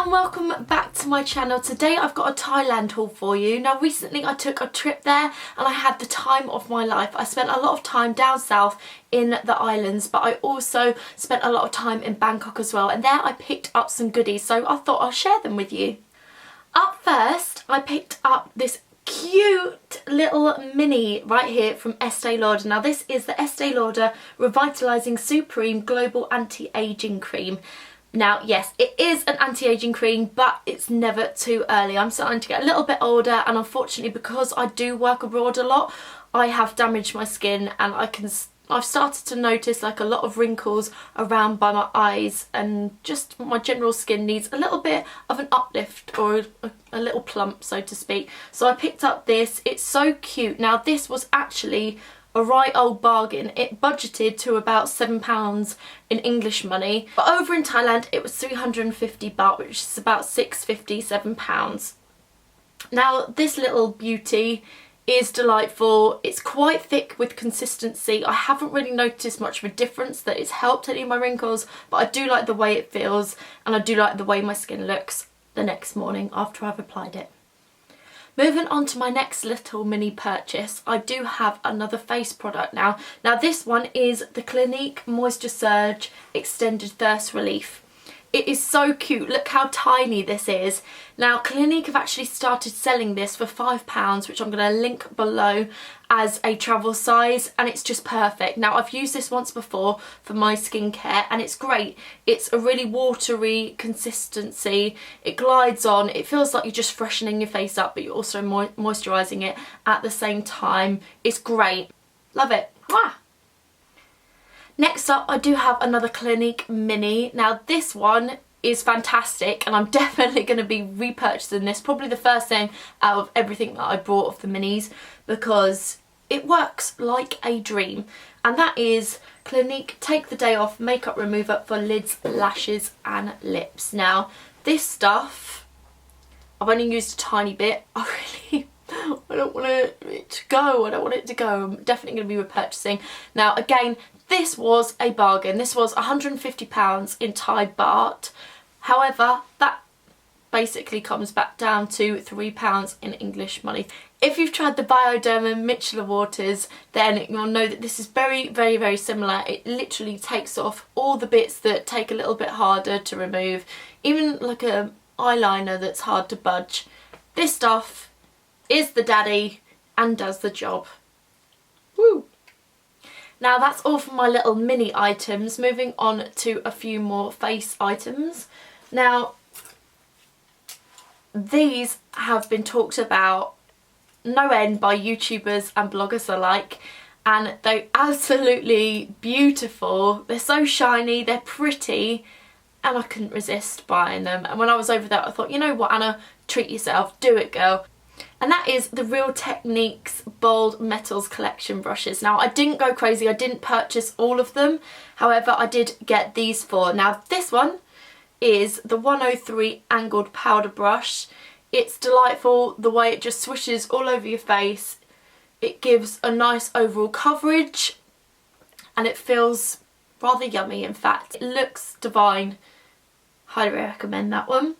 and welcome back to my channel. Today I've got a Thailand haul for you. Now recently I took a trip there and I had the time of my life. I spent a lot of time down south in the islands, but I also spent a lot of time in Bangkok as well, and there I picked up some goodies, so I thought I'll share them with you. Up first I picked up this cute little mini right here from Estee Lauder. Now this is the Estee Lauder Revitalizing Supreme Global Anti-Aging Cream. Now yes, it is an anti-aging cream, but it's never too early. I'm starting to get a little bit older, and unfortunately because I do work abroad a lot, I have damaged my skin, and I've started to notice like a lot of wrinkles around by my eyes, and just my general skin needs a little bit of an uplift, or a little plump, so to speak. So I picked up this. It's so cute. Now this was actually a right old bargain. It budgeted to about £7 in English money, but over in Thailand it was 350 baht, which is about £6.57. Now this little beauty is delightful. It's quite thick with consistency. I haven't really noticed much of a difference that it's helped any of my wrinkles, but I do like the way it feels, and I do like the way my skin looks the next morning after I've applied it. Moving on to my next little mini purchase, I do have another face product now. Now this one is the Clinique Moisture Surge Extended Thirst Relief. It is so cute. Look how tiny this is. Now Clinique have actually started selling this for £5, which I'm going to link below, as a travel size, and it's just perfect. Now I've used this once before for my skincare and it's great. It's a really watery consistency. It glides on. It feels like you're just freshening your face up, but you're also moisturising it at the same time. It's great. Love it. Mwah! Next up, I do have another Clinique mini. Now this one is fantastic, and I'm definitely going to be repurchasing this, probably the first thing out of everything that I bought of the minis, because it works like a dream. And that is Clinique Take the Day Off Makeup Remover for lids, lashes and lips. Now this stuff, I've only used a tiny bit. I don't want it to go. I don't want it to go. I'm definitely going to be repurchasing. Now again, this was a bargain. This was £150 in Thai baht. However, that basically comes back down to £3 in English money. If you've tried the Bioderma Micellar Waters, then you'll know that this is very, very, very similar. It literally takes off all the bits that take a little bit harder to remove, even like a eyeliner that's hard to budge. This stuff is the daddy and does the job. Woo! Now that's all for my little mini items. Moving on to a few more face items. Now these have been talked about no end by YouTubers and bloggers alike, and they're absolutely beautiful. They're so shiny, they're pretty, and I couldn't resist buying them. And when I was over there I thought, you know what, Anna, treat yourself, do it girl. And that is the Real Techniques Bold Metals Collection brushes. Now I didn't go crazy, I didn't purchase all of them, however I did get these four. Now this one is the 103 Angled Powder Brush. It's delightful the way it just swishes all over your face. It gives a nice overall coverage and it feels rather yummy, in fact. It looks divine. Highly recommend that one.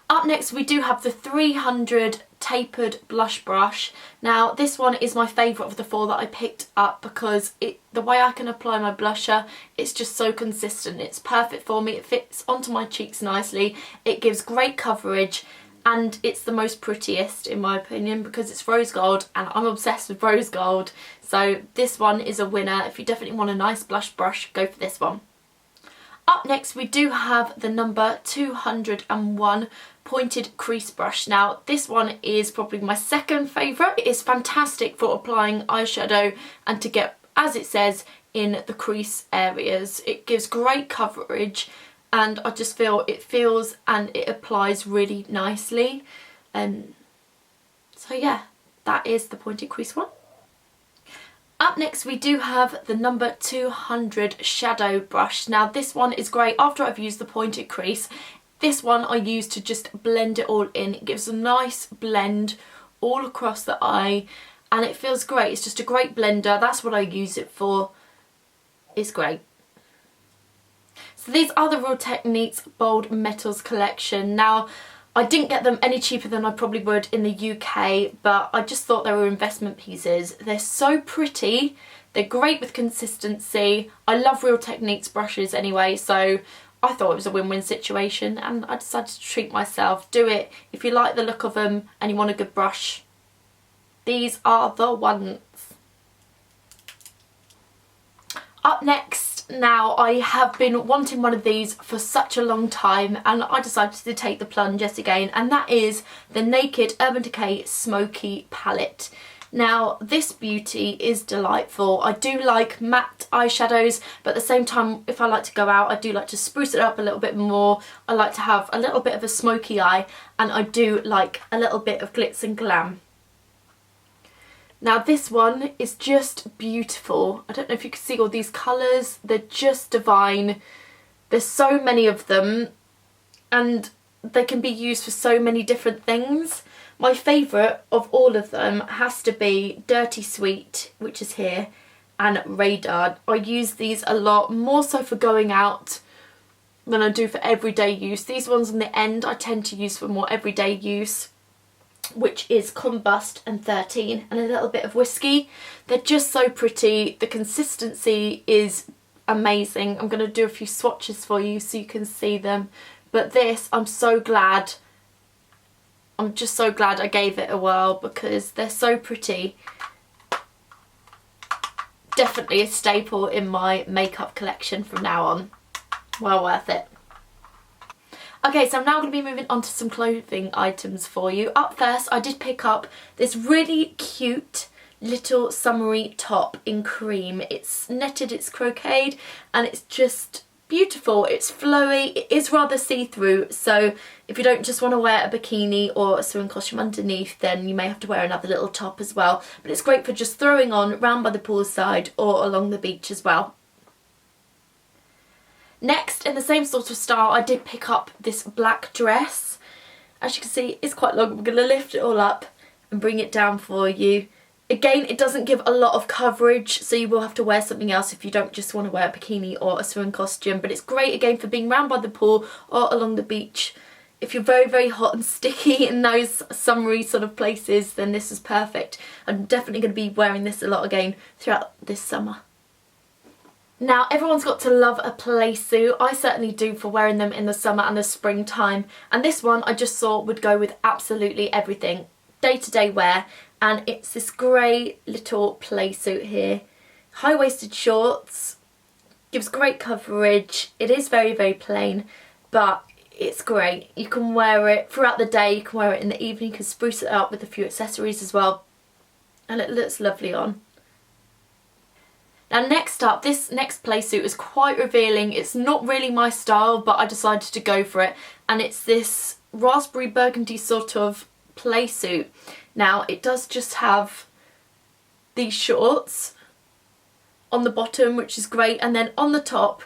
Up next we do have the 300 Tapered Blush Brush. Now this one is my favourite of the four that I picked up, because the way I can apply my blusher, it's just so consistent. It's perfect for me. It fits onto my cheeks nicely. It gives great coverage, and it's the most prettiest in my opinion because it's rose gold, and I'm obsessed with rose gold. So this one is a winner. If you definitely want a nice blush brush, go for this one. Up next we do have the number 201 Pointed Crease Brush. Now this one is probably my second favourite. It is fantastic for applying eyeshadow and to get, as it says, in the crease areas. It gives great coverage, and I just feel it feels and it applies really nicely. So yeah, that is the Pointed Crease one. Up next we do have the number 200 Shadow Brush. Now this one is great after I've used the pointed crease. This one I use to just blend it all in. It gives a nice blend all across the eye and it feels great. It's just a great blender. That's what I use it for. It's great. So these are the Real Techniques Bold Metals collection. Now, I didn't get them any cheaper than I probably would in the UK, but I just thought they were investment pieces. They're so pretty, they're great with consistency. I love Real Techniques brushes anyway, so I thought it was a win-win situation, and I decided to treat myself. Do it if you like the look of them and you want a good brush. These are the ones. Up next, now, I have been wanting one of these for such a long time, and I decided to take the plunge yet again, and that is the Naked Urban Decay Smoky Palette. Now, this beauty is delightful. I do like matte eyeshadows, but at the same time, if I like to go out, I do like to spruce it up a little bit more. I like to have a little bit of a smoky eye, and I do like a little bit of glitz and glam. Now, this one is just beautiful. I don't know if you can see all these colours. They're just divine. There's so many of them, and they can be used for so many different things. My favourite of all of them has to be Dirty Sweet, which is here, and Radar. I use these a lot, more so for going out than I do for everyday use. These ones on the end I tend to use for more everyday use, which is Combust and 13 and a little bit of Whiskey. They're just so pretty. The consistency is amazing. I'm going to do a few swatches for you so you can see them. But this, I'm just so glad I gave it a whirl because they're so pretty. Definitely a staple in my makeup collection from now on. Well worth it. Okay, so I'm now going to be moving on to some clothing items for you. Up first, I did pick up this really cute little summery top in cream. It's netted, it's crocheted, and it's just beautiful. It's flowy, it is rather see-through, so if you don't just want to wear a bikini or a swimming costume underneath, then you may have to wear another little top as well. But it's great for just throwing on round by the poolside or along the beach as well. Next, in the same sort of style, I did pick up this black dress. As you can see, it's quite long. I'm going to lift it all up and bring it down for you. Again, it doesn't give a lot of coverage, so you will have to wear something else if you don't just want to wear a bikini or a swimming costume. But it's great, again, for being round by the pool or along the beach. If you're very, very hot and sticky in those summery sort of places, then this is perfect. I'm definitely going to be wearing this a lot again throughout this summer. Now, everyone's got to love a play suit. I certainly do for wearing them in the summer and the springtime. And this one I just thought would go with absolutely everything. Day-to-day wear. And it's this grey little play suit here. High-waisted shorts. Gives great coverage. It is very, very plain. But it's great. You can wear it throughout the day. You can wear it in the evening. You can spruce it up with a few accessories as well. And it looks lovely on. Now, next up, this next playsuit is quite revealing. It's not really my style, but I decided to go for it. And it's this raspberry burgundy sort of playsuit. Now, it does just have these shorts on the bottom, which is great. And then on the top,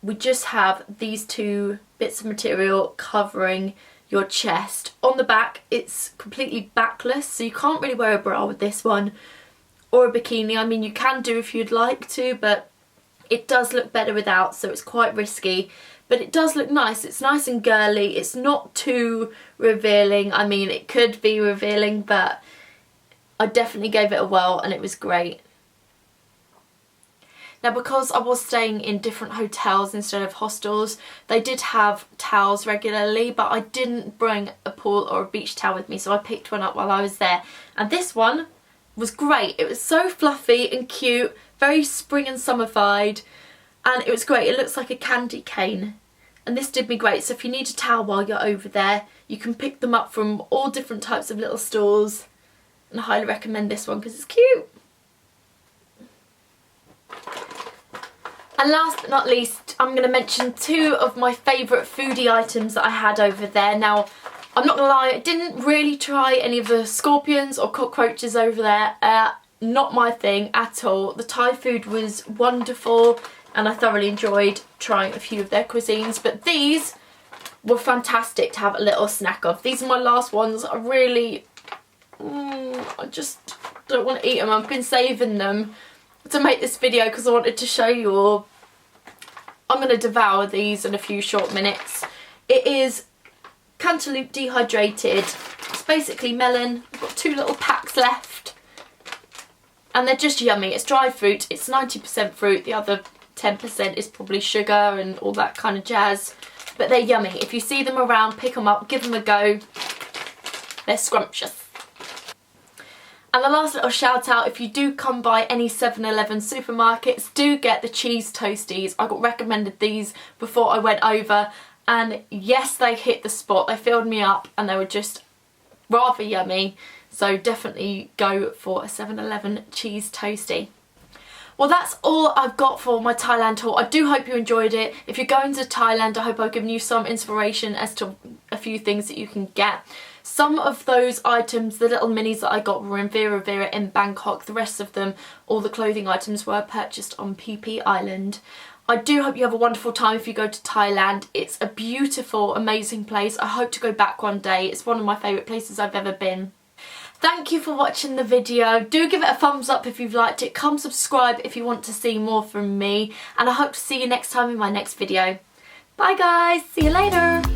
we just have these two bits of material covering your chest. On the back, it's completely backless, so you can't really wear a bra with this one. Or a bikini. I mean, you can do if you'd like to, but it does look better without, so it's quite risky. But it does look nice. It's nice and girly. It's not too revealing. I mean, it could be revealing, but I definitely gave it a whirl and it was great. Now, because I was staying in different hotels instead of hostels, they did have towels regularly, but I didn't bring a pool or a beach towel with me, so I picked one up while I was there. And this one was great. It was so fluffy and cute, very spring and summer-fied, and it was great. It looks like a candy cane, and this did me great. So if you need a towel while you're over there, you can pick them up from all different types of little stores, and I highly recommend this one because it's cute. And last but not least, I'm going to mention two of my favourite foodie items that I had over there. Now, I'm not gonna lie, I didn't really try any of the scorpions or cockroaches over there. Not my thing at all. The Thai food was wonderful and I thoroughly enjoyed trying a few of their cuisines, but these were fantastic to have a little snack of. These are my last ones. I really, I just don't want to eat them. I've been saving them to make this video because I wanted to show you all. I'm going to devour these in a few short minutes. It is Cantaloupe dehydrated. It's basically melon. I've got 2 little packs left. And they're just yummy. It's dry fruit. It's 90% fruit. The other 10% is probably sugar and all that kind of jazz. But they're yummy. If you see them around, pick them up, give them a go. They're scrumptious. And the last little shout out, if you do come by any 7-Eleven supermarkets, do get the cheese toasties. I got recommended these before I went over, and yes, they hit the spot. They filled me up and they were just rather yummy. So definitely go for a 7-Eleven cheese toasty. Well, that's all I've got for my Thailand haul. I do hope you enjoyed it. If you're going to Thailand, I hope I've given you some inspiration as to a few things that you can get. Some of those items, the little minis that I got, were in Vera Vera in Bangkok. The rest of them, all the clothing items, were purchased on PP Island. I do hope you have a wonderful time if you go to Thailand. It's a beautiful, amazing place. I hope to go back one day. It's one of my favourite places I've ever been. Thank you for watching the video. Do give it a thumbs up if you've liked it. Come subscribe if you want to see more from me. And I hope to see you next time in my next video. Bye guys, see you later.